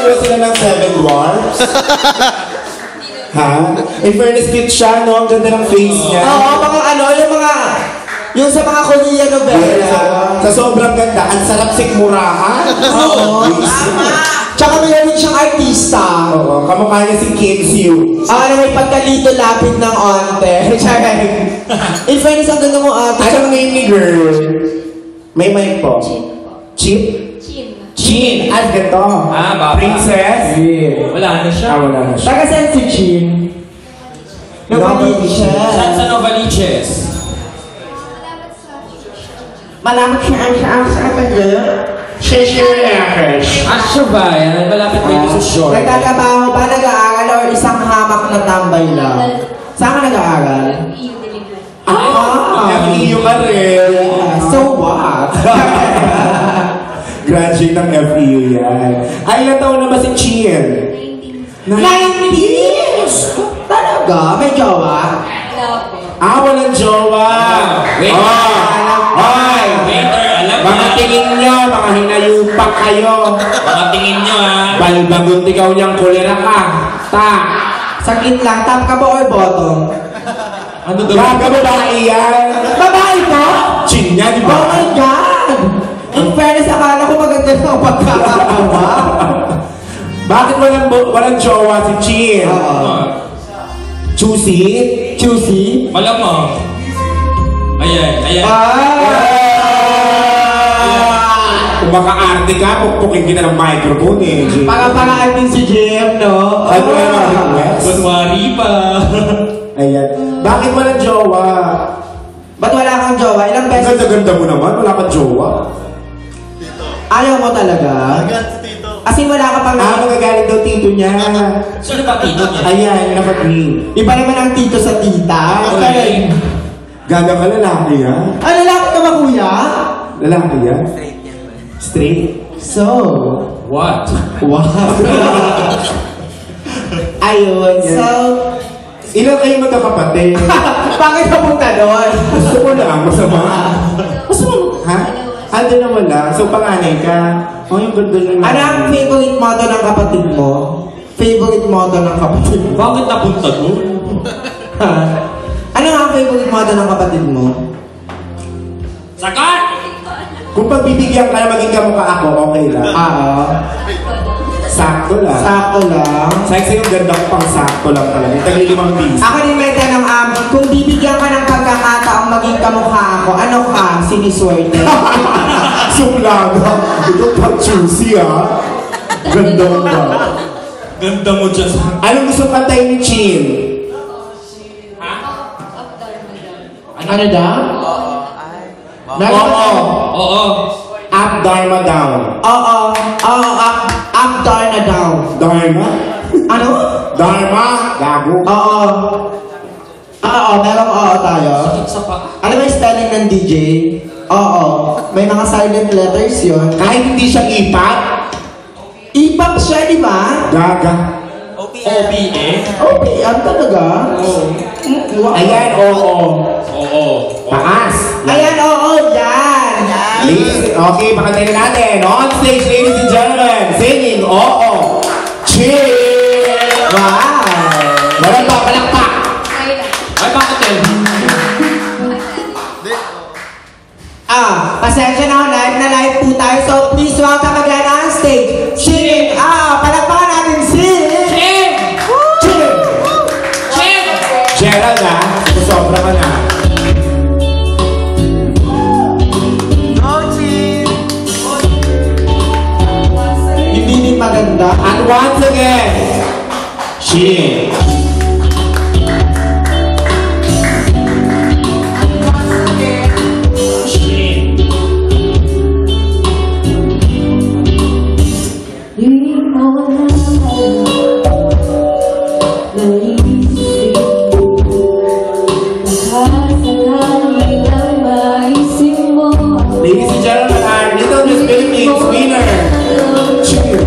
ba sila ng Seven Dwarfs? Ha? In fairness, cute siya, no? Ang ganda ng face niya. Oo, mga ano, yung sa mga Korean novela. Sa sobrang ganda, ang sarap sikmurahan. Oo, tama. Tsaka mayroon siyang artista. Oo, kamukha niya si Kim Siu. Na may pagkalito lapit ng onte. In fairness, ang ganda mo ate. Anong name ni girl? May mic po. Chip? Chin. As ganito. Baba. Princess? Yeah. Wala na siya. Wala na siya. Taga saan si Chin? Novaliches. Saan sa Novaliches? Malamat siya sa taga. Asya ba yan? Malapit dito sa shore. Nagtatrabaho ba? Nag-aaral or isang hamak na tambay lang? Saan ka nag-aaral? FEU ka rin. So what? Graduate ng FEU yan. Ay, ilang taon na ba si Chin? 90s! Talaga? May jowa? Walang jowa. Wait. Hoy! Waiter, alam na. Mga tingin nyo, mga hinayupak kayo. Mga tingin nyo Balbagot ikaw niyang kulera ka. Sakit lang, top ka ba or bottom? Ano daw? Baga babae yan. Babae ko? Chin niya, di ba? Oh my God! In fairness, akala ko maganda ng pagkakatawa. Bakit walang jowa si Chin? Choosy? Choosy? Malamang. Ayan. Kung maka-arte ka, pukpukin kita ng microphone eh. Pangapangaan din si Jim, no? Ano yung request? Kunwari pa. Ayan. Bakit walang jowa? Ba't wala kang jowa? Ilang beses? Ganda-ganda mo naman, wala kang jowa. Ayaw mo talaga? As in, wala ka pang... Magagalit daw tito niya. Sino ba tito niya? Ayan, naka-green. Iba naman ang tito sa tita. Okay. Gaga ka, lalaki yan. Lalaki ka ba, kuya? Lalaki yan? Straight? So... What? Wow. Ayun, so... Ilan kayo magkakapatid? Bakit napunta doon? Gusto ko lang, masama. Ha? Ando naman lang. So, panganay ka. Yung ganda nyo lang. Ano ang favorite motto ng kapatid mo? Favorite motto ng kapatid mo? Bakit napunta doon? Ano ang favorite motto ng kapatid mo? Sagot! Kung pagbibigyan ka na maging kamukha ako, okay lang. Sakto lang. Sakto lang. Sa'yo yung ganda ko pang sakto lang talaga. Tagli-5 piso. Ako din may tanong, kung bibigyan ka ng pagkakataong maging kamukha ako, ano ka? Siniswerte? Sumlaga. Ito pang choosy ha. Ganda mo ba? Ganda mo dyan. Anong gusto kantayin ni Chin? Ano daw? Oo. Up, Dharma, down. Oo. Up, down na down. Dharma? Ano? Dharma? Gago. Oo. Merong oo tayo. Sa pa. Alam mo yung spelling ng DJ? Oo. May mga silent letters yun. Kahit hindi siya ipat? Ipap siya, di ba? Gaga. OPA? OPM talaga? Ayan, oo. Oo. Taas. Ayan, oo, yan. Okay, pakantayin na natin. On stage, ladies and gentlemen, singing, oo. Cheers! Wow! Walang pa, palakpak. Ay, bakit eh? Pasensya na, live na live po tayo. So, please welcome again on stage. Singing, palakpakan natin si... Chin! Chin! Chin! Gerald ha, sobra ka na. Hindi din maganda. And once again, Chin. Ladies and gentlemen, our Little Miss Philippines winner, Chin.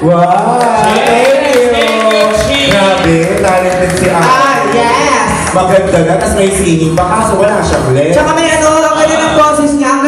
Wow! Thank you! Chick. Grabe, talented si Ate. Yes! Maganda na, tapos may singing pa, kaso wala siyang leg. Tsaka may ano, ang ganda ng boses niya.